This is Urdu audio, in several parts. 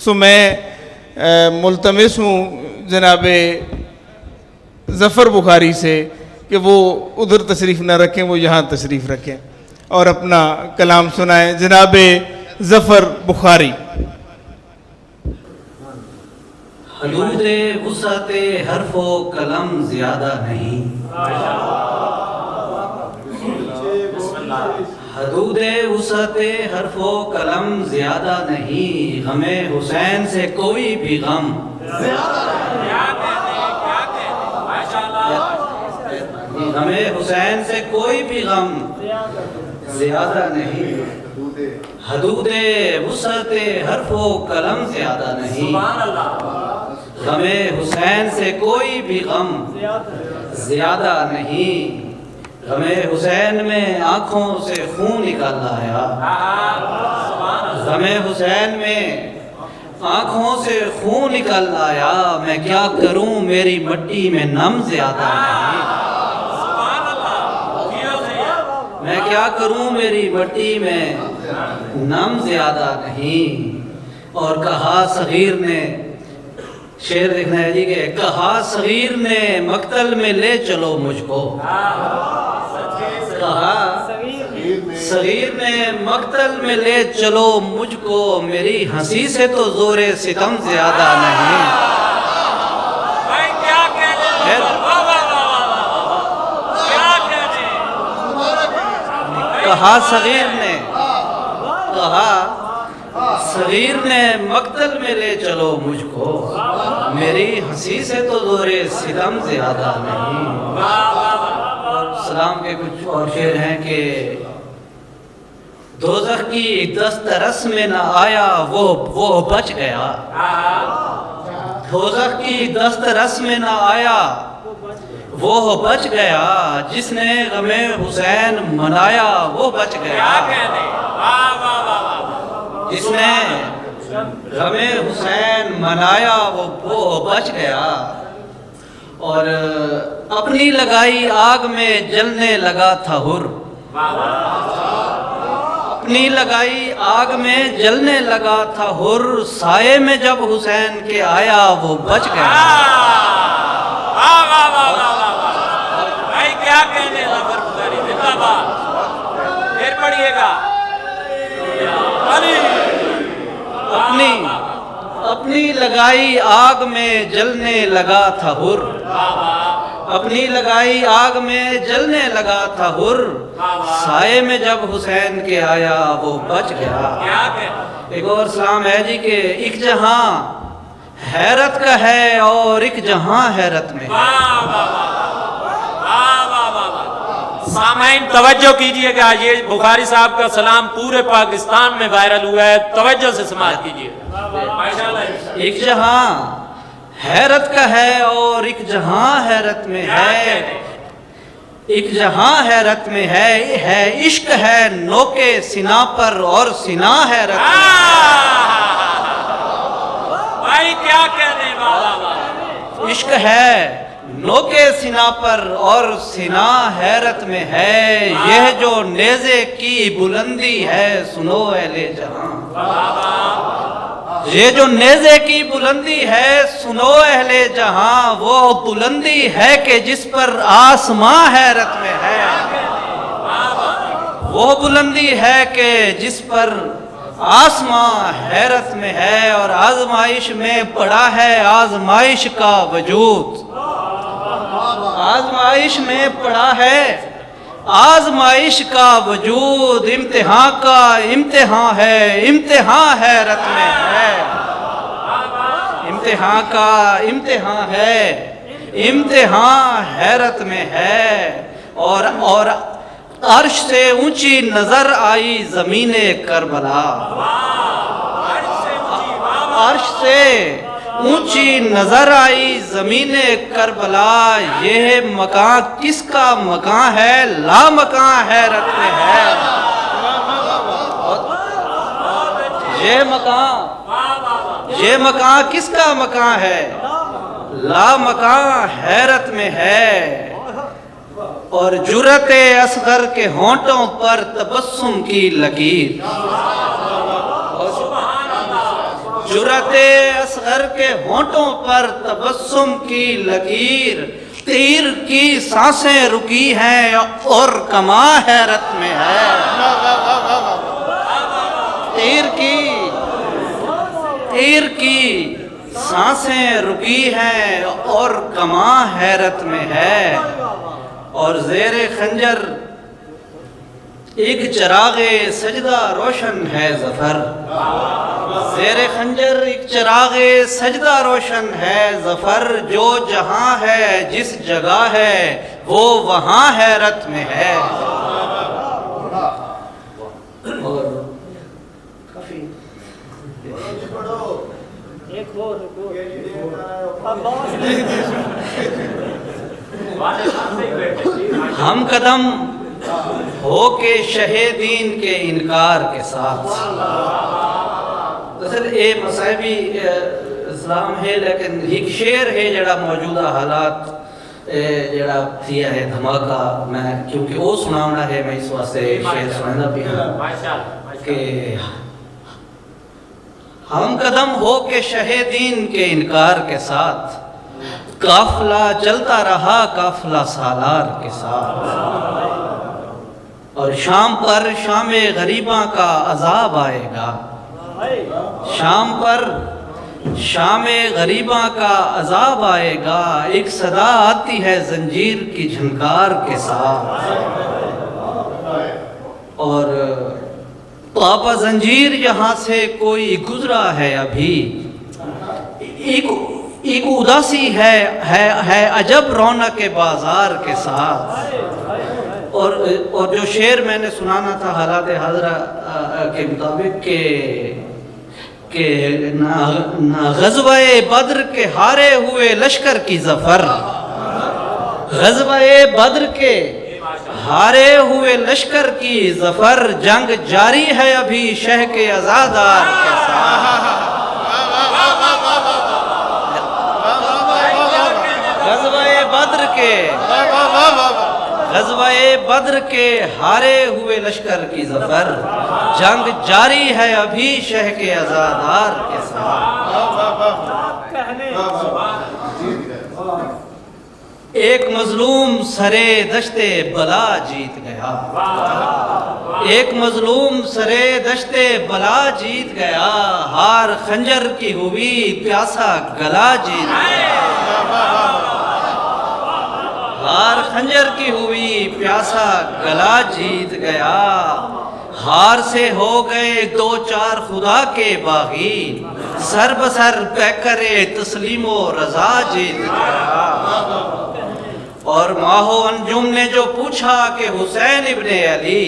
سو میں ملتمس ہوں جناب ظفر بخاری سے کہ وہ ادھر تشریف نہ رکھیں، وہ یہاں تشریف رکھیں اور اپنا کلام سنائیں۔ جناب ظفر بخاری۔ حدود وسعت حرف و قلم زیادہ نہیں، حدود وسعت حرف و قلم زیادہ نہیں، غم حسین سے کوئی بھی غم غم حسین سے کوئی بھی غم زیادہ نہیں، حدود وسعت حرف و قلم زیادہ نہیں، غم حسین سے کوئی بھی غم زیادہ نہیں، غم حسین میں آنکھوں سے خون نکل آیا، غم حسین میں آنکھوں سے خون نکل آیا، میں کیا کروں میری مٹی میں نم زیادہ نہیں، میں کیا کروں میری مٹی میں نم زیادہ نہیں۔ اور کہا صغیر نے، شعر دیکھنا ہے جی، کہ کہا صغیر نے مقتل میں لے چلو مجھ کو، کہا صغیر نے مقتل میں لے چلو مجھ کو، میری ہنسی سے تو زور ستم زیادہ نہیں۔ کہا صغیر نے مقتل میں لے چلو مجھ کو، میری ہنسی سے تو زور ستم زیادہ نہیں۔ سلام کے کچھ اور شعر ہیں کہ دوزخ کی دست رس میں نہ آیا وہ بچ گیا، دوزخ کی دست رس میں نہ آیا وہ بچ گیا، جس نے غم حسین منایا وہ بچ گیا، جس نے غم حسین منایا وہ بچ گیا۔ اور اپنی لگائی آگ میں جلنے لگا تھا حر، اپنی لگائی آگ میں جلنے لگا تھا حر، سائے میں جب حسین کے آیا وہ بچ گیا۔ کیا کہنے ظفر بخاری زندہ باد، پھر پڑھیے گا۔ اپنی لگائی آگ میں جلنے لگا تھا حر، اپنی لگائی آگ میں جلنے لگا تھا حر، سائے میں جب حسین کے آیا وہ بچ گیا۔ ایک اور سلام ہے جی کہ ایک جہاں حیرت کا ہے اور ایک جہاں حیرت میں ہے۔ سامعین توجہ کیجئے گا، یہ بخاری صاحب کا سلام پورے پاکستان میں وائرل ہوا ہے، توجہ سے سماعت کیجئے۔ ایک جہاں حیرت کا ہے اور ایک جہاں حیرت میں ہے، ایک جہاں حیرت میں ہے عشق ہے نوکے سنا پر اور سنا حیرت میں بھائی کیا کہنے والا، عشق ہے نوکے سنا پر اور سنا حیرت میں ہے، یہ جو نیزے کی بلندی ہے سنو اہل جہاں، یہ جو نیزے کی بلندی ہے سنو اہل جہاں، وہ بلندی ہے کہ جس پر آسماں حیرت میں ہے، وہ بلندی ہے کہ جس پر آسماں حیرت میں ہے، اور آزمائش میں پڑا ہے آزمائش کا وجود، آزمائش میں پڑا ہے آزمائش کا وجود، امتحان کا امتحان ہے امتحان حیرت میں ہے، امتحان کا امتحان ہے امتحان حیرت میں ہے۔ اور عرش سے اونچی نظر آئی زمین کربلا، عرش سے اونچی نظر آئی زمین کربلا، یہ مکان کس کا مکان ہے لا مکان حیرت میں ہے، یہ مکان کس کا مکان ہے لا مکان حیرت میں ہے۔ اور جرت اصغر کے ہونٹوں پر تبسم کی لکیر، جرأت اصغر کے ہونٹوں پر تبسم کی لکیر، تیر کی سانسیں رکی ہیں اور کما حیرت میں ہے، تیر کی سانسیں رکی ہیں اور کما حیرت میں ہے، اور زیر خنجر ایک چراغ سجدہ روشن ہے ظفر، زیر خنجر ایک چراغ سجدہ روشن ہے ظفر، جو جہاں ہے جس جگہ ہے وہ وہاں حیرت میں ہے۔ اور کافی ہم قدم ہو کے شہ دین کے انکار کے ساتھ، دراصل یہ مصائبی اسلام ہے، لیکن ایک شعر ہے جڑا موجودہ حالات جڑا تھیا ہے دھماکہ، میں کیونکہ وہ سنانا ہے میں اس واسطے شعر سنانا بھی ہوں کہ ہم قدم ہو کے شہ دین کے انکار کے ساتھ، قافلہ چلتا رہا قافلہ سالار کے ساتھ، اور شام پر شام غریباں کا عذاب آئے گا، شام پر شام غریباں کا عذاب آئے گا، ایک صدا آتی ہے زنجیر کی جھنکار کے ساتھ، اور پاپا زنجیر یہاں سے کوئی گزرا ہے ابھی، ایک اداسی ہے عجب رونق بازار کے ساتھ، اور جو شعر میں نے سنانا تھا حالات حاضرہ کے مطابق کہ نہ غزوہ بدر کے ہارے ہوئے لشکر کی ظفر، غزوہ بدر کے ہارے ہوئے لشکر کی ظفر، جنگ جاری ہے ابھی شہ کے عزادار کے ساتھ، غزوہ بدر کے ہارے ہوئے لشکر کی ظفر، جنگ جاری ہے ابھی شہ کے عزادار کے ساتھ۔ ایک مظلوم سرے دشتے بلا جیت گیا، ایک مظلوم سرے دشتے بلا جیت گیا، ہار خنجر کی ہوئی پیاسا گلا جیت گیا، ہار خنجر کی ہوئی پیاسا گلا جیت گیا، ہار سے ہو گئے دو چار خدا کے باغی، سر بسر پیکر تسلیم و رضا جیت گیا، اور ماہو انجم نے جو پوچھا کہ حسین ابن علی،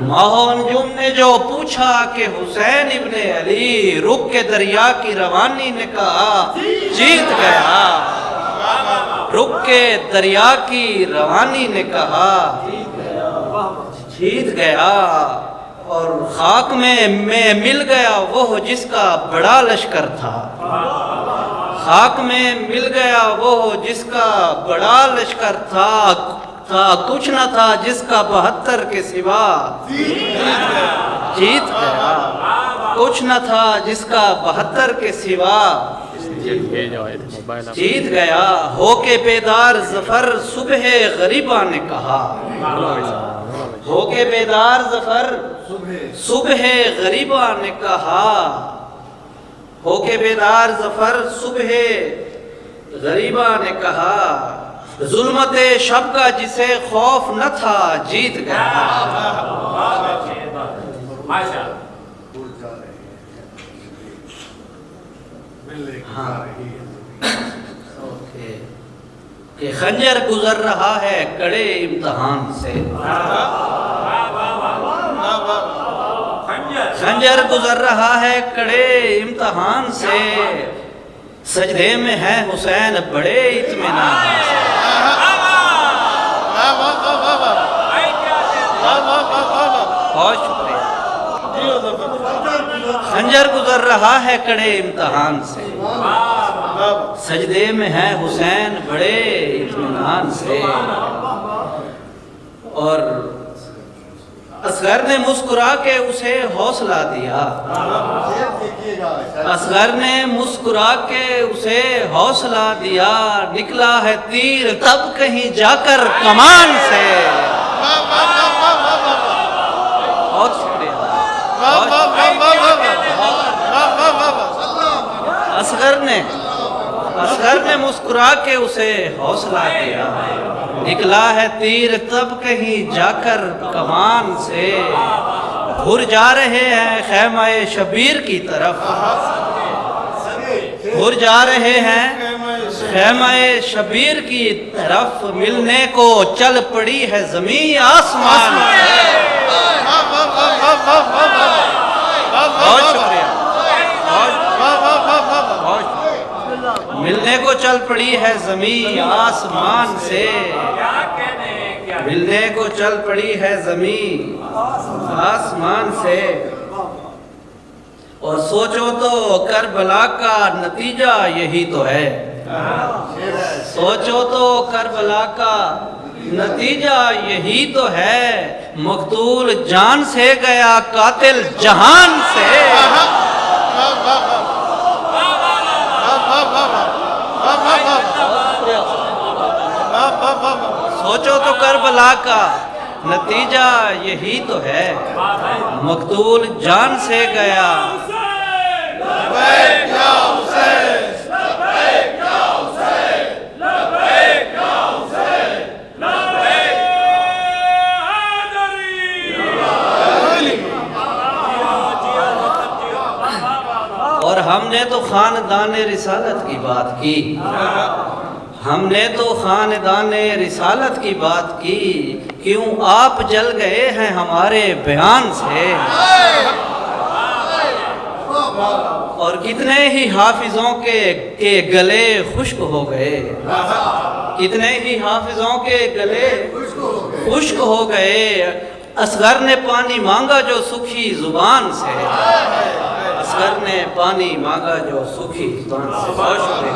ماہو انجم نے جو پوچھا کہ حسین ابن علی، رک کے دریا کی روانی نے کہا جیت گیا، رک کے دریا کی روانی نے کہا جیت گیا، اور خاک میں مل گیا وہ جس کا بڑا لشکر تھا، خاک میں مل گیا وہ جس کا بڑا لشکر تھا، کچھ نہ تھا جس کا 72 کے سوا جیت گیا، کچھ نہ تھا جس کا 72 کے سوا جیت گیا، ہو کے بیدار ظفر صبح غریبہ نے کہا، ہو کے بیدار ظفر صبح غریبہ نے کہا، ہو کے بیدار ظفر صبح غریبہ نے کہا، ظلمت شب کا جسے خوف نہ تھا جیت گیا، کہ خنجر گزر رہا ہے کڑے امتحان سے، خنجر گزر رہا ہے کڑے امتحان سے، سجدے میں ہے حسین بڑے اطمینان سے، بہت شکریہ، خنجر گزر رہا ہے کڑے امتحان سے، سجدے میں ہے حسین بڑے اطمینان سے، اور اصغر نے مسکرا کے اسے حوصلہ دیا، اصغر نے مسکرا کے اسے حوصلہ دیا، نکلا ہے تیر تب کہیں جا کر کمان سے۔ بہت شکریہ، اصغر نے مسکرا کے اسے حوصلہ دیا، نکلا ہے تیر تب کہیں جا کر کمان سے۔ گھر جا رہے ہیں خیمہ شبیر کی طرف، گھر جا رہے ہیں خیمہ شبیر کی طرف، ملنے کو چل پڑی ہے زمین آسمان سے۔ بہت شکریہ، ملنے کو چل پڑی ہے زمین آسمان سے، ملنے کو چل پڑی ہے زمین آسمان سے۔ اور سوچو تو کربلا کا نتیجہ یہی تو ہے، سوچو تو کربلا کا نتیجہ یہی تو ہے، مقتول جان سے گیا قاتل جہان سے۔ سوچو تو کربلا کا نتیجہ یہی تو ہے، مقتول جان سے گیا۔ اور ہم نے تو خاندان رسالت کی بات کی، ہم نے تو خاندان رسالت کی بات کی، کیوں آپ جل گئے ہیں ہمارے بیان سے؟ اور کتنے ہی حافظوں کے گلے خشک ہو گئے، کتنے ہی حافظوں کے گلے خشک ہو گئے، اصغر نے پانی مانگا جو سکھی زبان سے، اصغر نے پانی مانگا جو سکھی زبان سے۔